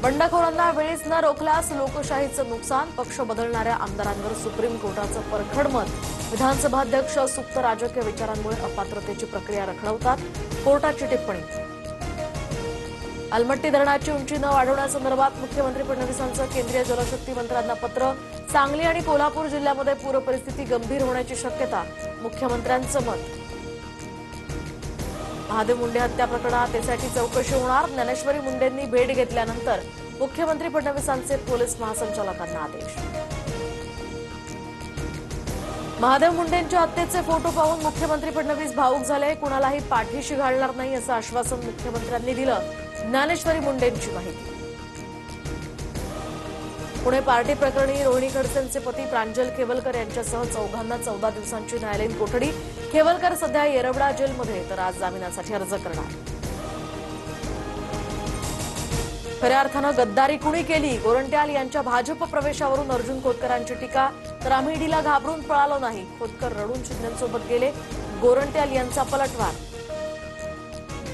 बंडखोरांना वेळीच न रोखल्यास लोकशाहीचं नुकसान, पक्ष बदलणाऱ्या आमदारांवर सुप्रीम कोर्टाचं परखड मत। विधानसभा अध्यक्ष सुप्त राजकीय विचारांमुळे अपात्रतेची प्रक्रिया रखडवतात, कोर्टाची टिप्पणी। अलमट्टी धरणाची उंची न वाढवण्यासंदर्भात मुख्यमंत्री फडणवीसांचं केंद्रीय जलशक्ती मंत्र्यांना पत्र। सांगली आणि कोल्हापूर जिल्ह्यामध्ये पूरपरिस्थिती गंभीर होण्याची शक्यता, मुख्यमंत्र्यांचं मत। महादेव मुंडे हत्या प्रकरणात एसआयटी चौकशी होणार, ज्ञानेश्वरी मुंडेंनी भेट घेतल्यानंतर मुख्यमंत्री फडणवीसांचे पोलीस महासंचालकांना आदेश। महादेव मुंडेंच्या हत्येचे फोटो पाहून मुख्यमंत्री फडणवीस भावूक झाले, कुणालाही पाठीशी घालणार नाही असं आश्वासन मुख्यमंत्र्यांनी दिलं। ज्ञानेश्वरी मुंडेंची माहिती। पुणे पार्टी प्रकरणी रोहिणी खडसेंचे पती प्रांजल खेवलकर यांच्यासह चौघांना 14 दिवसांची न्यायालयीन कोठडी। खेवलकर सध्या येरवडा जेलमध्ये, तर आज जामिनासाठी अर्ज करणार। खऱ्या अर्थानं गद्दारी कुणी केली, गोरंट्याल यांच्या भाजप प्रवेशावरून अर्जुन खोतकरांची टीका। तर आम्ही ईडीला घाबरून पळालो नाही, खोतकर रडून शिंदेंसोबत गेले, गोरंट्याल यांचा पलटवार।